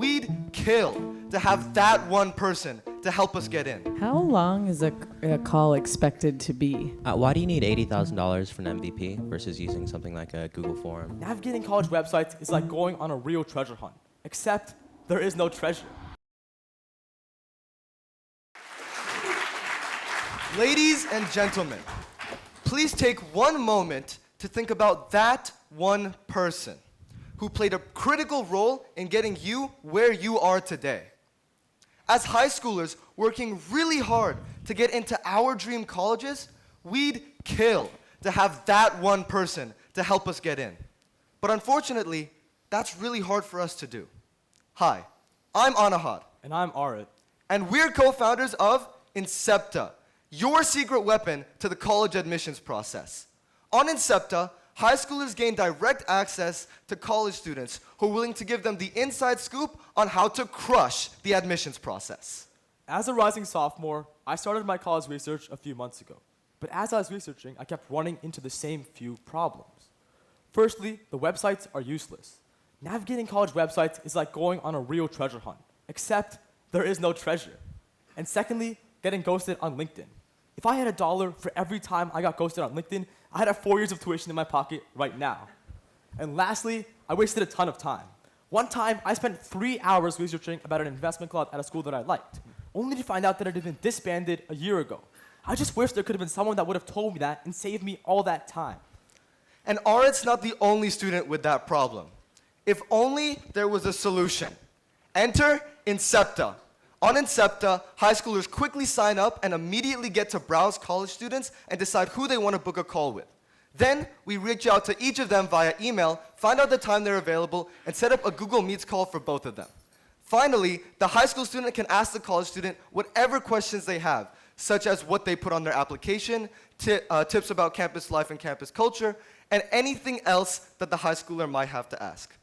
we'd kill to have that one person to help us get in. How long is a call expected to be? Why do you need $80,000 for an MVP versus using something like a Google form? Navigating college websites is like going on a real treasure hunt, except there is no treasure. Ladies and gentlemen, please take one moment to think about that one person who played a critical role in getting you where you are today. As high schoolers working really hard to get into our dream colleges, we'd kill to have that one person to help us get in. But unfortunately, that's really hard for us to do. Hi, I'm Anahad. And I'm Arit. And we're co-founders of Incepta, your secret weapon to the college admissions process. On Incepta, high schoolers gain direct access to college students who are willing to give them the inside scoop on how to crush the admissions process. As a rising sophomore, I started my college research a few months ago. But as I was researching, I kept running into the same few problems. Firstly, the websites are useless. Navigating college websites is like going on a real treasure hunt, except there is no treasure. And secondly, getting ghosted on LinkedIn. If I had $1 for every time I got ghosted on LinkedIn, I'd have 4 years of tuition in my pocket right now. And lastly, I wasted a ton of time. One time, I spent 3 hours researching about an investment club at a school that I liked, only to find out that it had been disbanded a year ago. I just wish there could have been someone that would have told me that and saved me all that time. And Arit's not the only student with that problem. If only there was a solution. Enter Incepta. On Incepta, high schoolers quickly sign up and immediately get to browse college students and decide who they want to book a call with. Then, we reach out to each of them via email, find out the time they're available, and set up a Google Meets call for both of them. Finally, the high school student can ask the college student whatever questions they have, such as what they put on their application, tips about campus life and campus culture, and anything else that the high schooler might have to ask.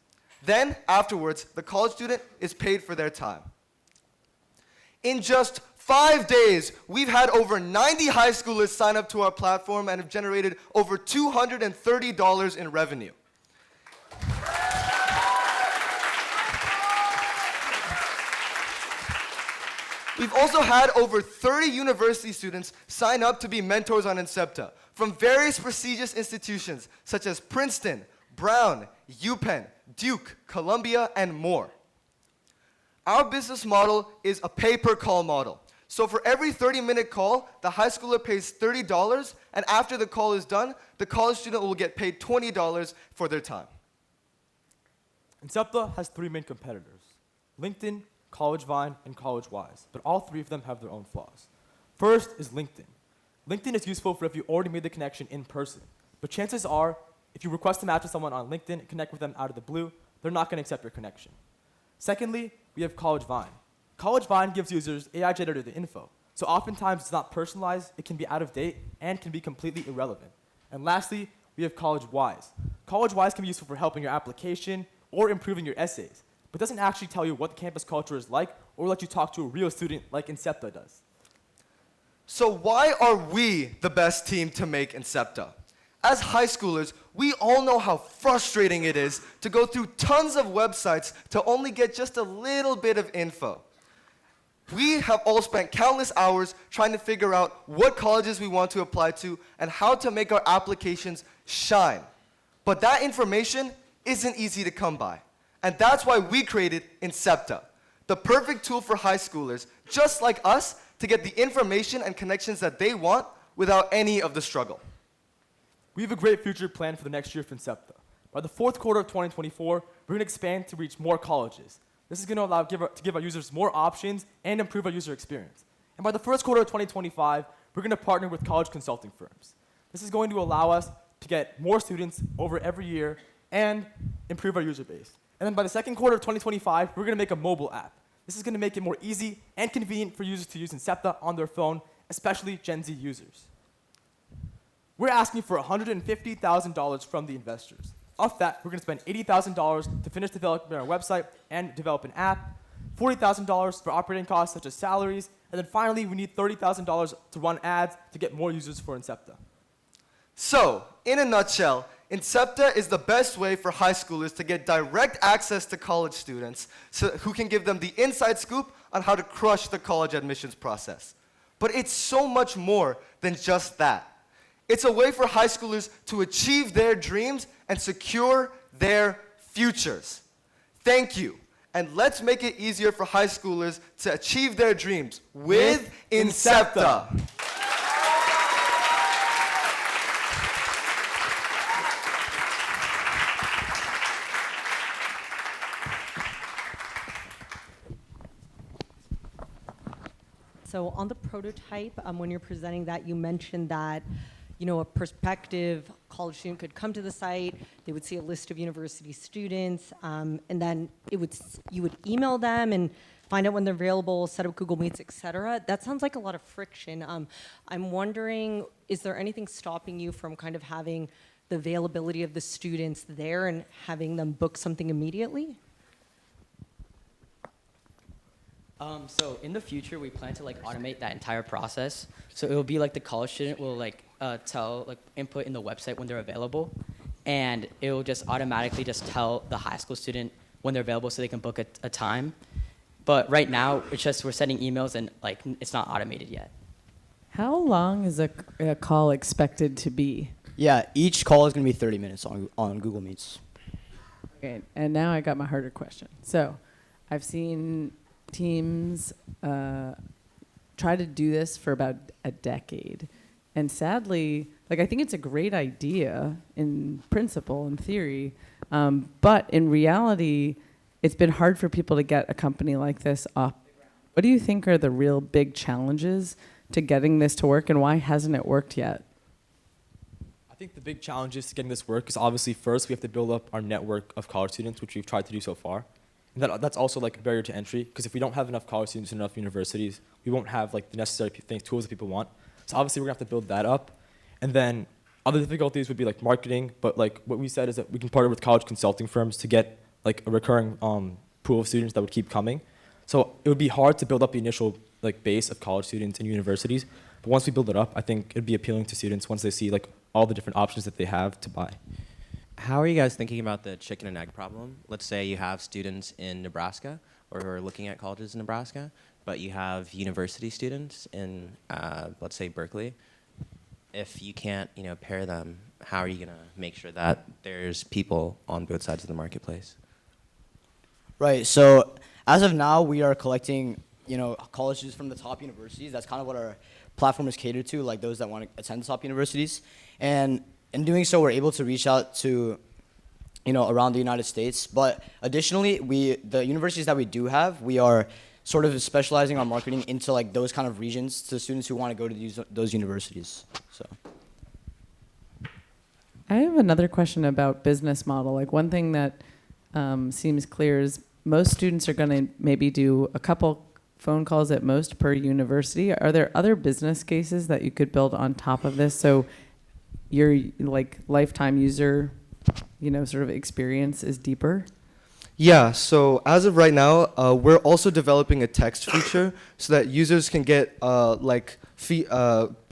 Then, afterwards, the college student is paid for their time. In just 5 days, we've had over 90 high schoolers sign up to our platform and have generated over $230 in revenue. We've also had over 30 university students sign up to be mentors on Incepta from various prestigious institutions such as Princeton, Brown, UPenn, Duke, Columbia, and more. Our business model is a pay-per-call model. So for every 30-minute call, the high schooler pays $30, and after the call is done, the college student will get paid $20 for their time. Incepta has 3 main competitors: LinkedIn, CollegeVine, and CollegeWise, but all 3 of them have their own flaws. First is LinkedIn. LinkedIn is useful for if you already made the connection in person, but chances are, if you request a match with someone on LinkedIn and connect with them out of the blue, they're not going to accept your connection. Secondly, we have CollegeVine. CollegeVine gives users AI-generated info, so oftentimes it's not personalized, it can be out of date, and can be completely irrelevant. And lastly, we have CollegeWise. CollegeWise can be useful for helping your application or improving your essays, but doesn't actually tell you what the campus culture is like or let you talk to a real student like Incepta does. So why are we the best team to make Incepta? As high schoolers, we all know how frustrating it is to go through tons of websites to only get just a little bit of info. We have all spent countless hours trying to figure out what colleges we want to apply to and how to make our applications shine. But that information isn't easy to come by. And that's why we created Incepta, the perfect tool for high schoolers, just like us, to get the information and connections that they want without any of the struggle. We have a great future planned for the next year for Incepta. By the 4th quarter of 2024, we're going to expand to reach more colleges. This is going to allow to give our users more options and improve our user experience. And by the 1st quarter of 2025, we're going to partner with college consulting firms. This is going to allow us to get more students over every year and improve our user base. And then by the 2nd quarter of 2025, we're going to make a mobile app. This is going to make it more easy and convenient for users to use Incepta on their phone, especially Gen Z users. We're asking for $150,000 from the investors. Of that, we're going to spend $80,000 to finish developing our website and develop an app, $40,000 for operating costs such as salaries, and then finally, we need $30,000 to run ads to get more users for Incepta. So, in a nutshell, Incepta is the best way for high schoolers to get direct access to college students who can give them the inside scoop on how to crush the college admissions process. But it's so much more than just that. It's a way for high schoolers to achieve their dreams and secure their futures. Thank you. And let's make it easier for high schoolers to achieve their dreams with Incepta. So on the prototype, when you're presenting that, you mentioned that, you know, a prospective college student could come to the site, they would see a list of university students, and then you would email them and find out when they're available, set up Google Meets, et cetera. That sounds like a lot of friction. I'm wondering, is there anything stopping you from kind of having the availability of the students there and having them book something immediately? So in the future, we plan to automate that entire process. So it will be like the college student will input in the website when they're available, and it will just automatically just tell the high school student when they're available so they can book a time. But right now, it's just we're sending emails and it's not automated yet. How long is a call expected to be? Yeah, each call is going to be 30 minutes on Google Meets. Okay, and now I got my harder question. So I've seen teams try to do this for about a decade. And sadly, I think it's a great idea in principle, in theory, but in reality, it's been hard for people to get a company like this off. What do you think are the real big challenges to getting this to work, and why hasn't it worked yet? I think the big challenges to getting this work is obviously first we have to build up our network of college students, which we've tried to do so far. And that's also a barrier to entry, because if we don't have enough college students in enough universities, we won't have the necessary tools that people want. So obviously we're gonna have to build that up. And then other difficulties would be marketing, but what we said is that we can partner with college consulting firms to get a recurring pool of students that would keep coming. So it would be hard to build up the initial base of college students in universities, but once we build it up, I think it'd be appealing to students once they see all the different options that they have to buy. How are you guys thinking about the chicken and egg problem? Let's say you have students in Nebraska or who are looking at colleges in Nebraska, but you have university students in, let's say, Berkeley. If you can't, pair them, how are you going to make sure that there's people on both sides of the marketplace? Right, so as of now, we are collecting, colleges from the top universities. That's kind of what our platform is catered to, those that want to attend the top universities. And in doing so, we're able to reach out to, around the United States. But additionally, the universities that we do have, we are sort of specializing our marketing into those kind of regions to students who want to go to those universities. So. I have another question about business model. One thing that seems clear is most students are going to maybe do a couple phone calls at most per university. Are there other business cases that you could build on top of this so your lifetime user, sort of experience is deeper? Yeah, so as of right now, we're also developing a text feature so that users can get be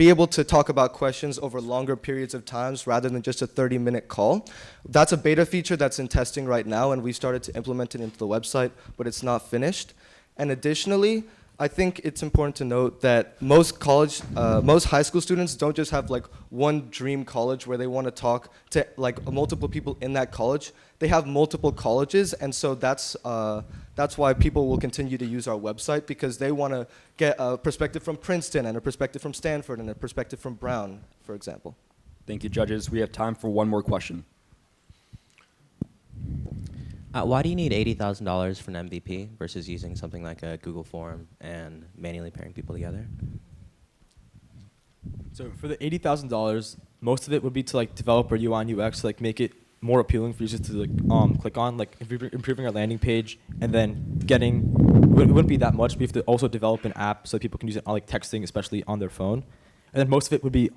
able to talk about questions over longer periods of times rather than just a 30-minute call. That's a beta feature that's in testing right now, and we started to implement it into the website, but it's not finished. And additionally, I think it's important to note that most high school students don't just have one dream college where they want to talk to multiple people in that college. They have multiple colleges, and so that's why people will continue to use our website, because they want to get a perspective from Princeton and a perspective from Stanford and a perspective from Brown, for example. Thank you, judges. We have time for one more question. Why do you need $80,000 for an MVP versus using something like a Google form and manually pairing people together? So for the $80,000, most of it would be to develop our UI and UX, make it more appealing for users to click on, improving our landing page, and then it wouldn't be that much. We have to also develop an app so people can use it on texting, especially on their phone. And then most of it would be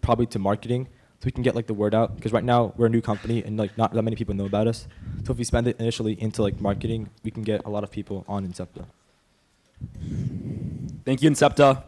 probably to marketing, so we can get the word out, because right now we're a new company and not that many people know about us. So if we spend it initially into marketing, we can get a lot of people on Incepta. Thank you, Incepta.